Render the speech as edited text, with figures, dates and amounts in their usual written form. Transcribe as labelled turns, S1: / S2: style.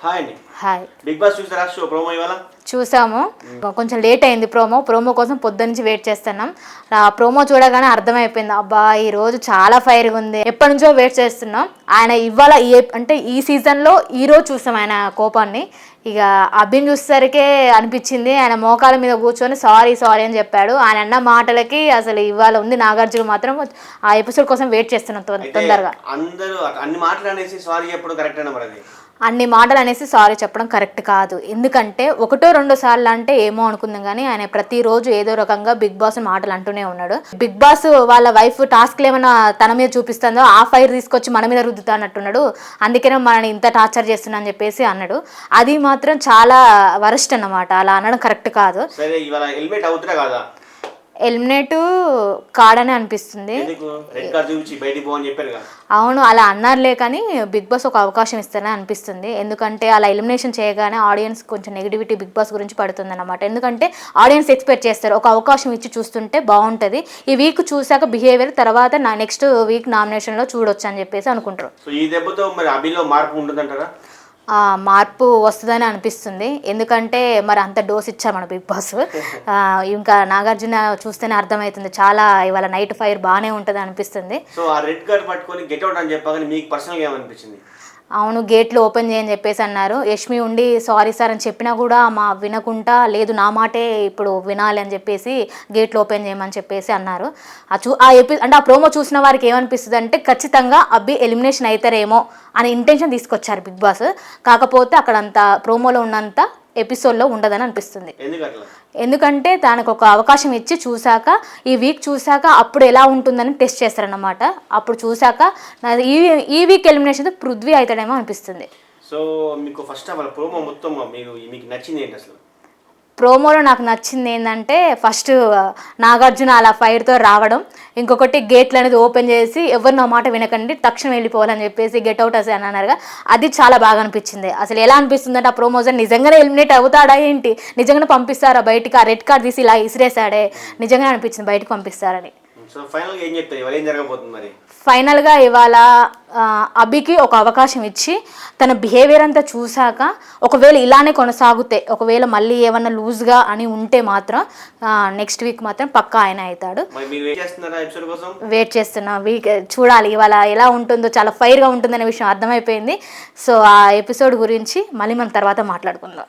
S1: Hi అండి.
S2: Hi.
S1: Big boss చూసారా? Show promo ఇవాళ
S2: చూసాము. కొంచెం లేట్ అయింది ప్రోమో కోసం పొద్దున్నుంచి వెయిట్ చేస్తున్నాం. ఆ ప్రోమో చూడగానే అర్థమైపోయింది, అబ్బా ఈరోజు చాలా ఫైర్గా ఉంది, ఎప్పటి నుంచో వెయిట్ చేస్తున్నాం. ఆయన ఇవాళ అంటే ఈ సీజన్లో ఈరోజు చూసాం ఆయన కోపాన్ని. ఇక అభిని చూసేసరికే అనిపించింది, ఆయన మోకాల మీద కూర్చొని సారీ అని చెప్పాడు. ఆయన అన్న మాటలకి అసలు ఇవాళ ఉంది నాగార్జున మాత్రం ఆ ఎపిసోడ్ కోసం వెయిట్ చేస్తున్నాం తొందరగా.
S1: అందరూ అన్ని మాటలు అనేసి సారీ చెప్పడం కరెక్ట్ అన్న మరి
S2: అన్ని మాటలు అనేసి సారీ చెప్పడం కరెక్ట్ కాదు. ఎందుకంటే ఒకటో రెండో సార్లు అంటే ఏమో అనుకుందాం, కానీ ఆయన ప్రతిరోజు ఏదో రకంగా బిగ్ బాస్ మాటలు అంటూనే ఉన్నాడు. బిగ్ బాస్ వాళ్ళ వైఫ్ టాస్క్లు ఏమైనా తన మీద చూపిస్తుందో ఆ ఫైర్ తీసుకొచ్చి మన మీద రుద్దుతా అన్నట్టున్నాడు. అందుకనే మనని ఇంత టార్చర్ చేస్తున్నా అని చెప్పేసి అన్నాడు. అది మాత్రం చాలా వరస్ట్ అన్నమాట, అలా అనడం కరెక్ట్ కాదు. ఎలిమినేట్ కాడనే అనిపిస్తుంది. అవును, అలా అన్నారులే, కానీ బిగ్ బాస్ ఒక అవకాశం ఇస్తారని అనిపిస్తుంది. ఎందుకంటే అలా ఎలిమినేషన్ చేయగానే ఆడియన్స్ కొంచెం నెగిటివిటీ బిగ్ బాస్ గురించి పడుతుంది అన్నమాట. ఎందుకంటే ఆడియన్స్ ఎక్స్పెక్ట్ చేస్తారు, ఒక అవకాశం ఇచ్చి చూస్తుంటే బాగుంటుంది, ఈ వీక్ చూసాక బిహేవియర్ తర్వాత నెక్స్ట్ వీక్ నామినేషన్లో చూడొచ్చు అని చెప్పేసి అనుకుంటారు. మార్పు వస్తుందని అనిపిస్తుంది. ఎందుకంటే మరి అంత డోస్ ఇచ్చారు మన బిగ్ బాస్. ఇంకా నాగార్జున చూస్తేనే అర్థమవుతుంది, చాలా ఇవాళ నైట్ ఫైర్ బాగానే ఉంటుంది అనిపిస్తుంది.
S1: సో ఆ రెడ్ కార్డ్ పట్టుకొని గెట్ అవుట్ అని చెప్పగానే మీకు పర్సనల్గా ఏమనిపించింది?
S2: అవును, గేట్లు ఓపెన్ చేయని చెప్పేసి అన్నారు. యష్మి ఉండి సారీ సార్ అని చెప్పినా కూడా వినకుండా, లేదు నా మాటే ఇప్పుడు వినాలి అని చెప్పేసి గేట్లు ఓపెన్ చేయమని చెప్పేసి అన్నారు. అంటే ఆ ప్రోమో చూసిన వారికి ఏమనిపిస్తుంది అంటే ఖచ్చితంగా అబ్బి ఎలిమినేషన్ అవుతారేమో అనే ఇంటెన్షన్ తీసుకొచ్చారు బిగ్ బాస్. కాకపోతే అక్కడ అంత ప్రోమోలో ఉన్నంత ఎపిసోడ్లో ఉండదని అనిపిస్తుంది. ఎందుకంటే దానికి ఒక అవకాశం ఇచ్చి చూశాక, ఈ వీక్ చూశాక అప్పుడు ఎలా ఉంటుందని టెస్ట్ చేస్తారన్నమాట. అప్పుడు చూశాక ఈ వీక్ ఎలిమినేషన్ పృథ్వీ అవుతాడేమో అనిపిస్తుంది.
S1: సో మీకు ఫస్ట్ ఆఫ్ ఆల్ ప్రోమో మొత్తం మీకు నచ్చింది ఏంటి అసలు?
S2: ప్రోమోలో నాకు నచ్చింది ఏంటంటే, ఫస్ట్ నాగార్జున అలా ఫైర్తో రావడం, ఇంకొకటి గేట్లు అనేది ఓపెన్ చేసి ఎవరు నా మాట వినకండి తక్షణం వెళ్ళిపోవాలని చెప్పేసి గెట్ అవుట్ అని అన్నారుగా, అది చాలా బాగా అనిపించింది. అసలు ఎలా అనిపిస్తుంది అంటే ఆ ప్రోమోజన్ నిజంగానే ఎలిమినేట్ అవుతాడా ఏంటి, నిజంగానే పంపిస్తారా బయటికి, ఆ రెడ్ కార్డ్ తీసి ఇలా ఇసిరేసాడే, నిజంగానే అనిపించింది బయటకు పంపిస్తారని. ఫైనల్గా ఇవాళ అభికి ఒక అవకాశం ఇచ్చి తన బిహేవియర్ అంతా చూశాక, ఒకవేళ ఇలానే కొనసాగితే, ఒకవేళ మళ్ళీ ఏమన్నా లూజ్గా అని ఉంటే మాత్రం నెక్స్ట్ వీక్ మాత్రం పక్కా ఆయన అవుతాడు. వెయిట్ చేస్తున్నా, వీక్ చూడాలి ఇవాళ ఎలా ఉంటుందో. చాలా ఫైర్గా ఉంటుందనే విషయం అర్థమైపోయింది. సో ఆ ఎపిసోడ్ గురించి మళ్ళీ మనం తర్వాత మాట్లాడుకుందాం.